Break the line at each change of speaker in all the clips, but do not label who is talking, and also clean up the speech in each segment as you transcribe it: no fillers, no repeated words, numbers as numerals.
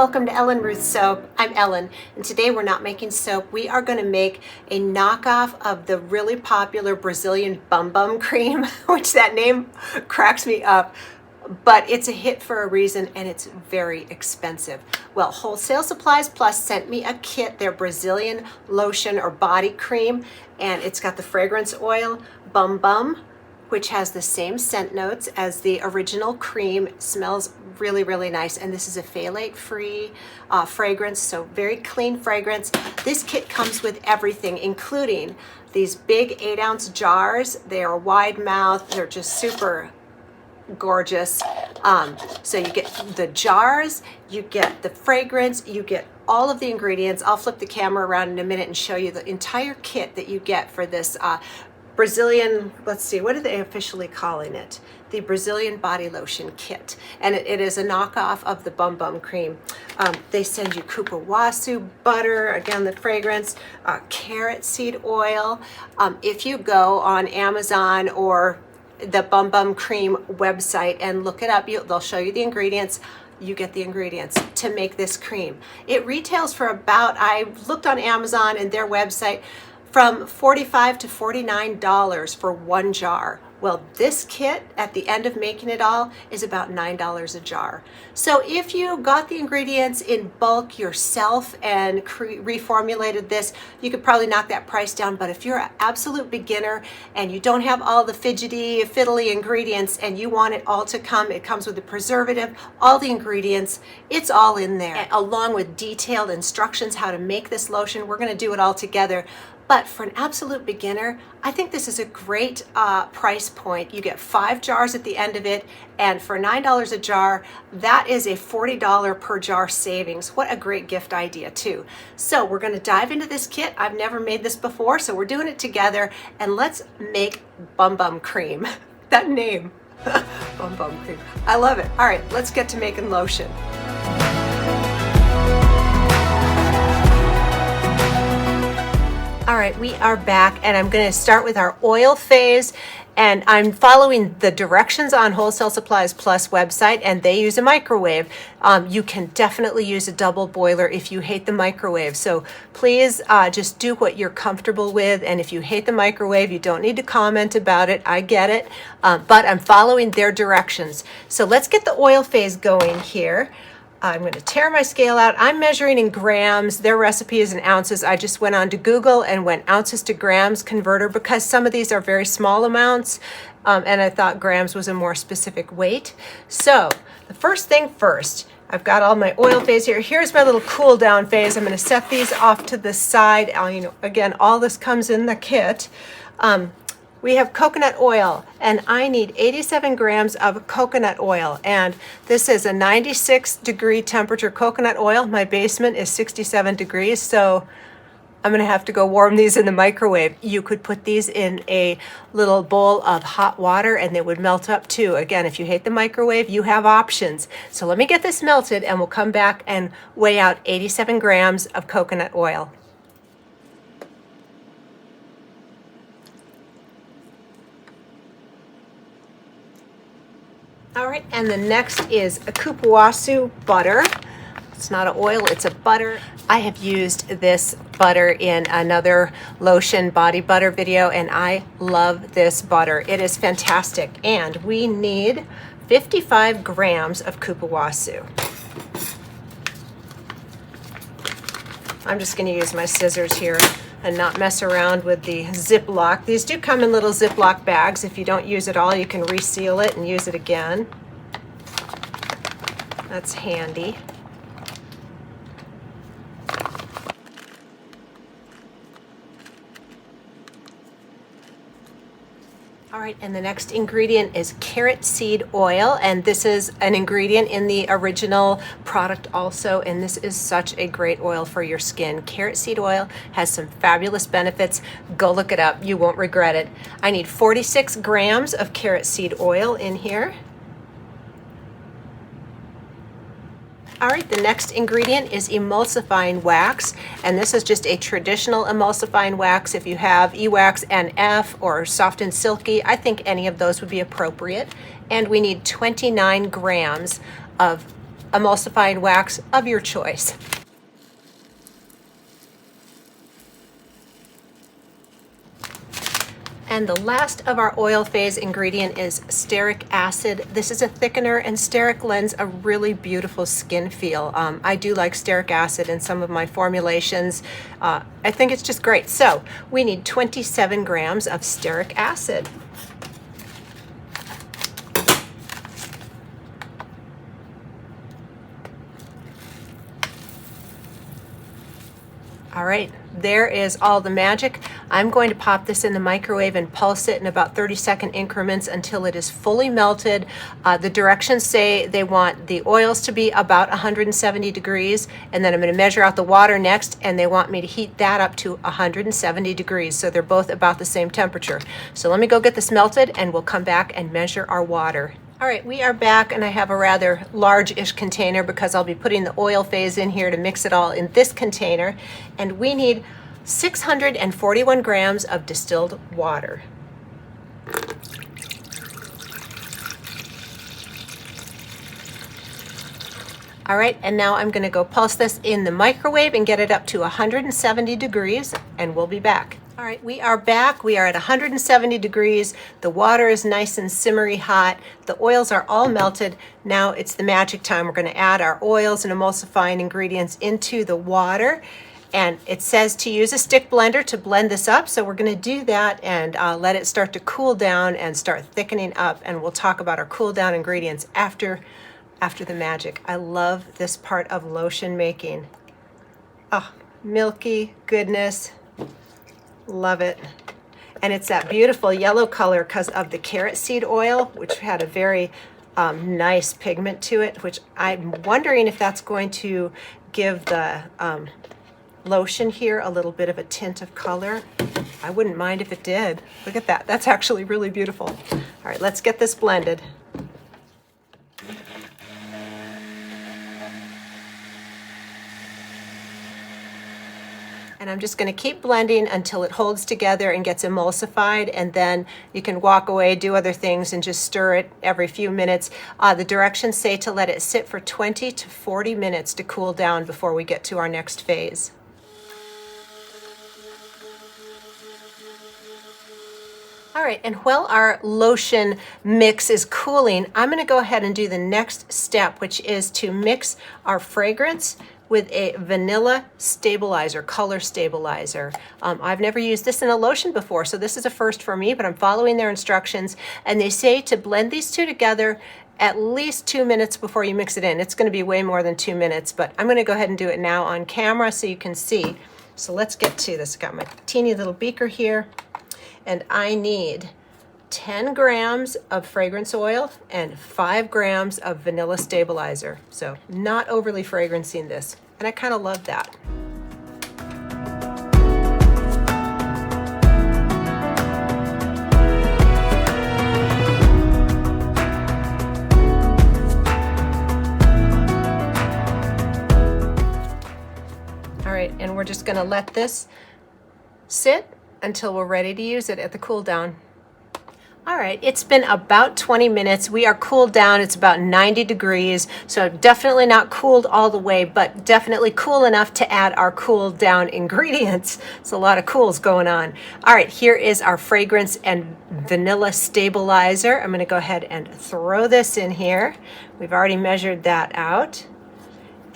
welcome to Ellen Ruth Soap. I'm Ellen, and today we're not making soap. We are going to make a knockoff of the really popular Brazilian Bum Bum cream, which that name cracks me up, but it's a hit for a reason, and it's very expensive. Well, Wholesale Supplies Plus sent me a kit, their Brazilian lotion or body cream, and it's got the fragrance oil, Bum Bum, which has the same scent notes as the original cream. It smells really, really nice. And this is a phthalate-free fragrance, so very clean fragrance. This kit comes with everything, including these big 8-ounce jars. They are wide mouth. They're just super gorgeous. So you get the jars, you get the fragrance, you get all of the ingredients. I'll flip the camera around in a minute and show you the entire kit that you get for this Brazilian, let's see, what are they officially calling it? The Brazilian Body Lotion Kit. And it is a knockoff of the Bum Bum cream. They send you Cupuacu Butter, again the fragrance, carrot seed oil. If you go on Amazon or the Bum Bum Cream website and look it up, they'll show you the ingredients. You get the ingredients to make this cream. It retails for about, I looked on Amazon and their website, from $45 to $49 for one jar. Well, this kit, at the end of making it all, is about $9 a jar. So if you got the ingredients in bulk yourself and reformulated this, you could probably knock that price down. But if you're an absolute beginner and you don't have all the fidgety, fiddly ingredients and you want it all to come, it comes with a preservative, all the ingredients, it's all in there. And along with detailed instructions how to make this lotion. We're gonna do it all together. But for an absolute beginner, I think this is a great price point. You get 5 jars at the end of it, and for $9 a jar, that is a $40 per jar savings. What a great gift idea too. So we're gonna dive into this kit. I've never made this before, so we're doing it together, and let's make Bum Bum Cream. That name, Bum Bum Cream. I love it. All right, let's get to making lotion. All right, we are back, and I'm going to start with our oil phase, and I'm following the directions on Wholesale Supplies Plus website, and they use a microwave. You can definitely use a double boiler if you hate the microwave. So please just do what you're comfortable with, and if you hate the microwave, you don't need to comment about it. I get it, but I'm following their directions. So let's get the oil phase going here. I'm going to tear my scale out. I'm measuring in grams. Their recipe is in ounces. I just went on to Google and went ounces to grams converter because some of these are very small amounts, and I thought grams was a more specific weight. So the first thing first, I've got all my oil phase here. Here's my little cool down phase. I'm going to set these off to the side. Again, all this comes in the kit. We have coconut oil, and I need 87 grams of coconut oil, and this is a 96-degree temperature coconut oil. My basement is 67 degrees, so I'm gonna have to go warm these in the microwave. You could put these in a little bowl of hot water and they would melt up too. Again, if you hate the microwave, you have options. So let me get this melted and we'll come back and weigh out 87 grams of coconut oil. All right, and the next is a Cupuacu Butter. It's not an oil, it's a butter. I have used this butter in another lotion body butter video, and I love this butter. It is fantastic, and we need 55 grams of Cupuacu. I'm just gonna use my scissors here and not mess around with the Ziploc. These do come in little Ziploc bags. If you don't use it all, you can reseal it and use it again. That's handy. All right, and the next ingredient is carrot seed oil, and this is an ingredient in the original product also, and this is such a great oil for your skin. Carrot seed oil has some fabulous benefits. Go look it up, you won't regret it. I need 46 grams of carrot seed oil in here. All right, the next ingredient is emulsifying wax, and this is just a traditional emulsifying wax. If you have E-Wax NF or Soft and Silky, I think any of those would be appropriate. And we need 29 grams of emulsifying wax of your choice. And the last of our oil phase ingredient is Stearic Acid. This is a thickener, and Stearic lends a really beautiful skin feel. I do like Stearic Acid in some of my formulations. I think it's just great. So we need 27 grams of Stearic Acid. All right, there is all the magic. I'm going to pop this in the microwave and pulse it in about 30-second increments until it is fully melted. The directions say they want the oils to be about 170 degrees, and then I'm going to measure out the water next, and they want me to heat that up to 170 degrees, so they're both about the same temperature. So let me go get this melted, and we'll come back and measure our water. All right, we are back, and I have a rather large-ish container because I'll be putting the oil phase in here to mix it all in this container. And we need 641 grams of distilled water. All right, and now I'm going to go pulse this in the microwave and get it up to 170 degrees, and we'll be back. All right, we are back. We are at 170 degrees. The water is nice and simmery hot. The oils are all melted. Now it's the magic time. We're going to add our oils and emulsifying ingredients into the water. And it says to use a stick blender to blend this up. So we're going to do that and let it start to cool down and start thickening up. And we'll talk about our cool down ingredients after the magic. I love this part of lotion making. Oh, milky goodness. Love it. And it's that beautiful yellow color because of the carrot seed oil, which had a very nice pigment to it, which I'm wondering if that's going to give the lotion here a little bit of a tint of color. I wouldn't mind if it did. Look at that. That's actually really beautiful. All right, let's get this blended. And I'm just going to keep blending until it holds together and gets emulsified, and then you can walk away, do other things, and just stir it every few minutes. The directions say to let it sit for 20 to 40 minutes to cool down before we get to our next phase. All right, and while our lotion mix is cooling, I'm going to go ahead and do the next step, which is to mix our fragrance with a vanilla stabilizer, color stabilizer. I've never used this in a lotion before, so this is a first for me, but I'm following their instructions, and they say to blend these two together at least 2 minutes before you mix it in. It's going to be way more than 2 minutes, but I'm going to go ahead and do it now on camera so you can see. So let's get to this. I've got my teeny little beaker here, and I need 10 grams of fragrance oil and 5 grams of vanilla stabilizer. So not overly fragrancing this. And I kind of love that. All right, and we're just going to let this sit until we're ready to use it at the cool down. All right, it's been about 20 minutes. We are cooled down. It's about 90 degrees, so definitely not cooled all the way, but definitely cool enough to add our cooled down ingredients. It's a lot of cools going on. All right, here is our fragrance and vanilla stabilizer. I'm going to go ahead and throw this in here. We've already measured that out.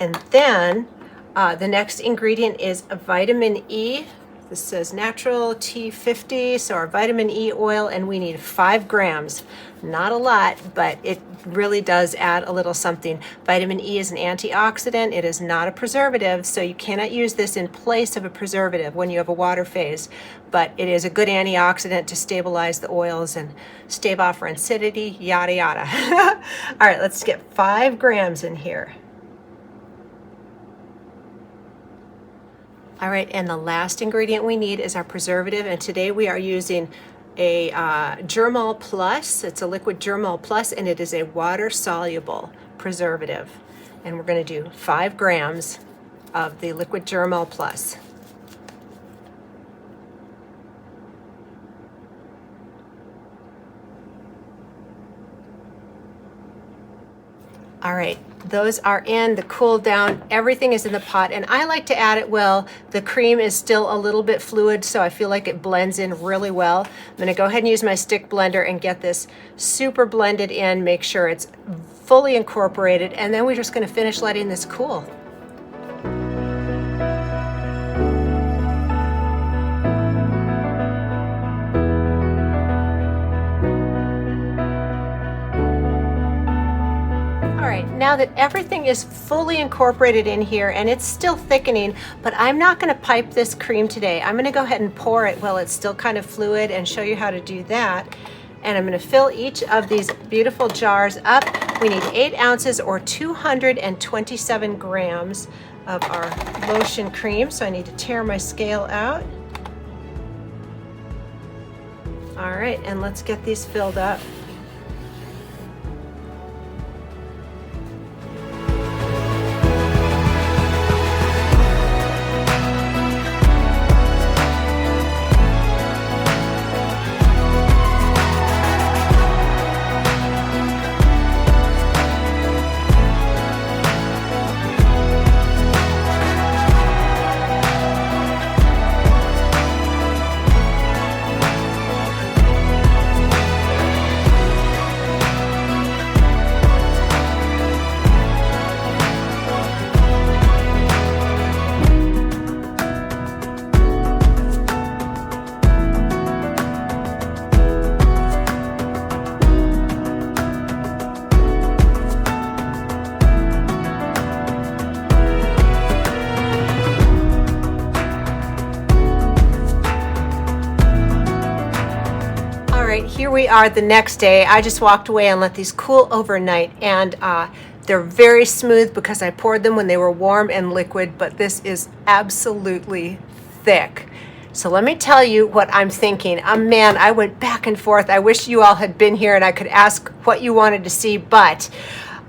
And then the next ingredient is a vitamin E. This says natural T50, so our vitamin E oil, and we need 5 grams. Not a lot, but it really does add a little something. Vitamin E is an antioxidant. It is not a preservative, so you cannot use this in place of a preservative when you have a water phase. But it is a good antioxidant to stabilize the oils and stave off rancidity, yada yada. All right, let's get 5 grams in here. All right, and the last ingredient we need is our preservative, and today we are using a Germall Plus. It's a liquid Germall Plus, and it is a water-soluble preservative. And we're going to do 5 grams of the liquid Germall Plus. All right, those are in the cool down. Everything is in the pot, and I like to add it while the cream is still a little bit fluid, so I feel like it blends in really well. I'm gonna go ahead and use my stick blender and get this super blended in, make sure it's fully incorporated, and then we're just gonna finish letting this cool. Now that everything is fully incorporated in here, and it's still thickening, but I'm not going to pipe this cream today. I'm going to go ahead and pour it while it's still kind of fluid and show you how to do that. And I'm going to fill each of these beautiful jars up. We need 8 ounces or 227 grams of our lotion cream. So I need to tear my scale out. All right, and let's get these filled up. Here we are the next day. I just walked away and let these cool overnight, and they're very smooth because I poured them when they were warm and liquid, but this is absolutely thick. So let me tell you what I'm thinking. Man, I went back and forth. I wish you all had been here and I could ask what you wanted to see, but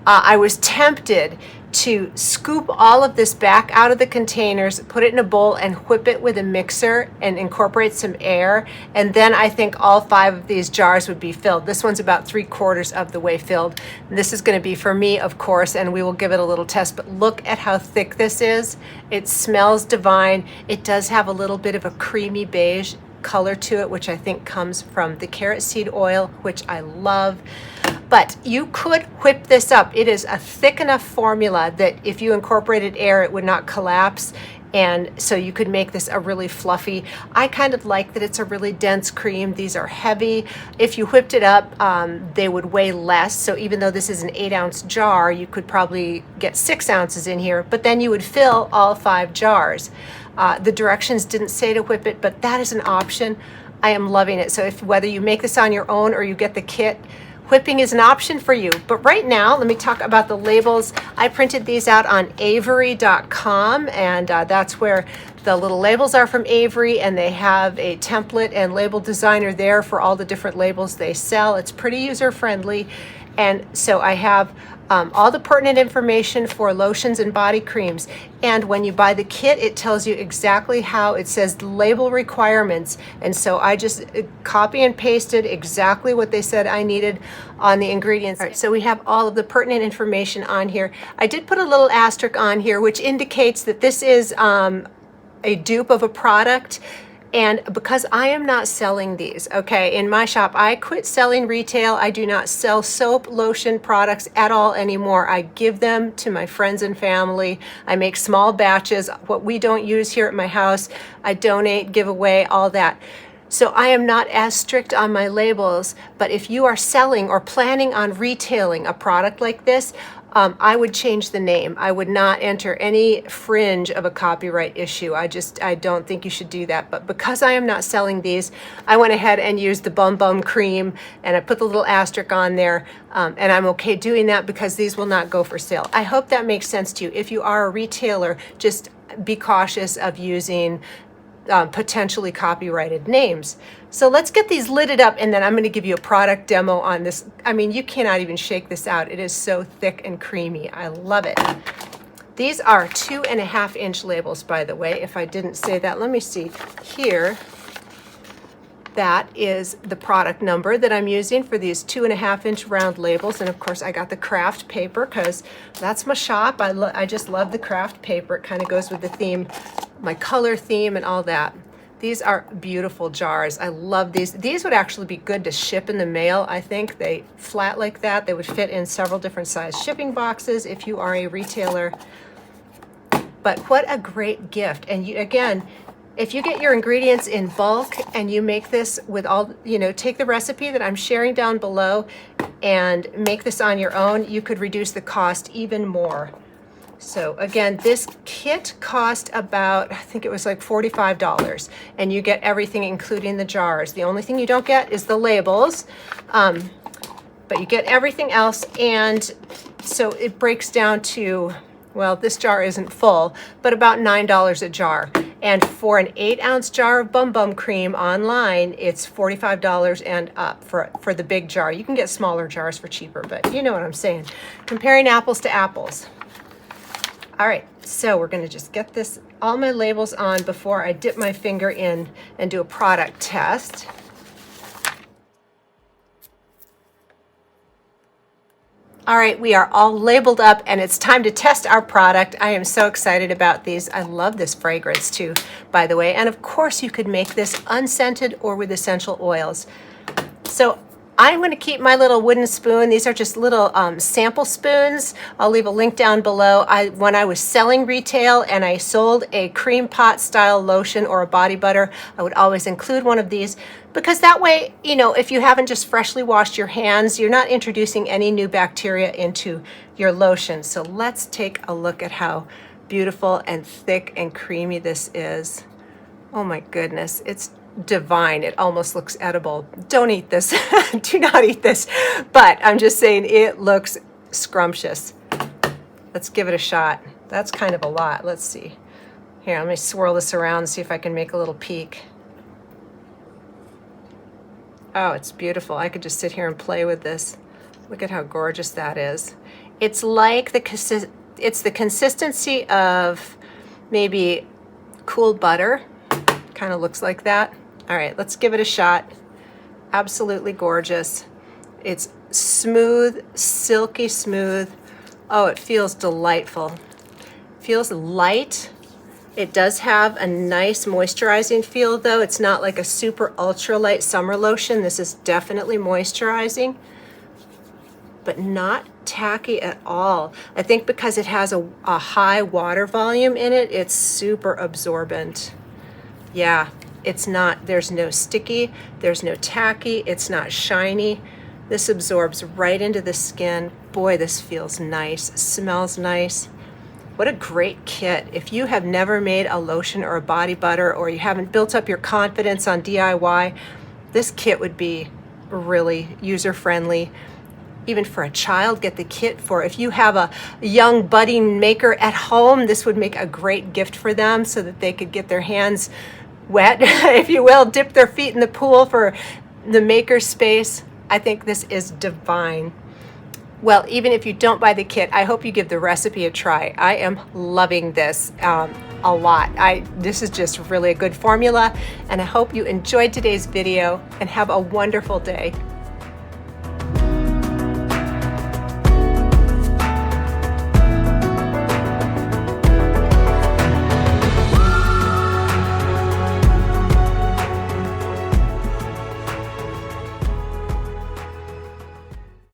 I was tempted to scoop all of this back out of the containers, put it in a bowl and whip it with a mixer and incorporate some air. And then I think all 5 of these jars would be filled. This one's about 3/4 of the way filled. And this is going to be for me, of course, and we will give it a little test, but look at how thick this is. It smells divine. It does have a little bit of a creamy beige color to it, which I think comes from the carrot seed oil, which I love. But you could whip this up. It is a thick enough formula that if you incorporated air, it would not collapse. And so you could make this a really fluffy. I kind of like that it's a really dense cream. These are heavy. If you whipped it up, they would weigh less. So even though this is an 8-ounce jar, you could probably get 6 ounces in here, but then you would fill all 5 jars. The directions didn't say to whip it, but that is an option. I am loving it. So if whether you make this on your own or you get the kit, whipping is an option for you. But right now, let me talk about the labels. I printed these out on Avery.com, and that's where the little labels are from Avery, and they have a template and label designer there for all the different labels they sell. It's pretty user-friendly. And so I have all the pertinent information for lotions and body creams. And when you buy the kit, it tells you exactly how it says the label requirements. And so I just copy and pasted exactly what they said I needed on the ingredients. All right, so we have all of the pertinent information on here. I did put a little asterisk on here, which indicates that this is a dupe of a product. And because I am not selling these, okay, in my shop, I quit selling retail. I do not sell soap, lotion products at all anymore. I give them to my friends and family. I make small batches. What we don't use here at my house, I donate, give away, all that. So I am not as strict on my labels, but if you are selling or planning on retailing a product like this, I would change the name. I would not enter any fringe of a copyright issue. I don't think you should do that. But because I am not selling these, I went ahead and used the Bum Bum cream, and I put the little asterisk on there, and I'm okay doing that because these will not go for sale. I hope that makes sense to you. If you are a retailer, just be cautious of using potentially copyrighted names. So let's get these lidded up, and then I'm going to give you a product demo on this. I mean, you cannot even shake this out. It is so thick and creamy. I love it. These are 2.5-inch labels, by the way, if I didn't say that. Let me see here. that is the product number that I'm using for these 2.5-inch round labels. And of course I got the craft paper because that's my shop. I just love the craft paper. It kind of goes with the theme, my color theme and all that. These are beautiful jars. I love these. These would actually be good to ship in the mail. I think they flat like that. They would fit in several different size shipping boxes if you are a retailer. But what a great gift. And you, again, if you get your ingredients in bulk and you make this with all, take the recipe that I'm sharing down below and make this on your own, you could reduce the cost even more. So again, this kit cost about, I think it was like $45, and you get everything including the jars. The only thing you don't get is the labels, but you get everything else. And so it breaks down to, well, this jar isn't full, but about $9 a jar. And for an 8-ounce jar of Bum Bum cream online, it's $45 and up for the big jar. You can get smaller jars for cheaper, but you know what I'm saying. Comparing apples to apples. All right, so we're gonna just get all my labels on before I dip my finger in and do a product test. All right, we are all labeled up and it's time to test our product. I am so excited about these. I love this fragrance too, by the way. And of course you could make this unscented or with essential oils. So I'm going to keep my little wooden spoon. These are just little sample spoons. I'll leave a link down below. When I was selling retail and I sold a cream pot style lotion or a body butter, I would always include one of these because that way, if you haven't just freshly washed your hands, you're not introducing any new bacteria into your lotion. So let's take a look at how beautiful and thick and creamy this is. Oh my goodness, it's divine. It almost looks edible. Don't eat this. Do not eat this. But I'm just saying it looks scrumptious. Let's give it a shot. That's kind of a lot. Let's see. Here, let me swirl this around and see if I can make a little peek. Oh, it's beautiful. I could just sit here and play with this. Look at how gorgeous that is. It's like it's the consistency of maybe cooled butter. Kind of looks like that. All right, let's give it a shot. Absolutely gorgeous. It's smooth, silky smooth. Oh, it feels delightful. Feels light. It does have a nice moisturizing feel though. It's not like a super ultra light summer lotion. This is definitely moisturizing, but not tacky at all. I think because it has a high water volume in it, it's super absorbent. Yeah, it's not, there's no sticky, there's no tacky, it's not shiny. This absorbs right into the skin. Boy, this feels nice, smells nice. What a great kit. If you have never made a lotion or a body butter, or you haven't built up your confidence on DIY, this kit would be really user-friendly. Even for a child, get the kit for if you have a young budding maker at home, this would make a great gift for them so that they could get their hands wet, if you will, dip their feet in the pool for the maker space. I think this is divine. Well, even if you don't buy the kit, I hope you give the recipe a try. I am loving this a lot. This is just really a good formula, and I hope you enjoyed today's video and have a wonderful day.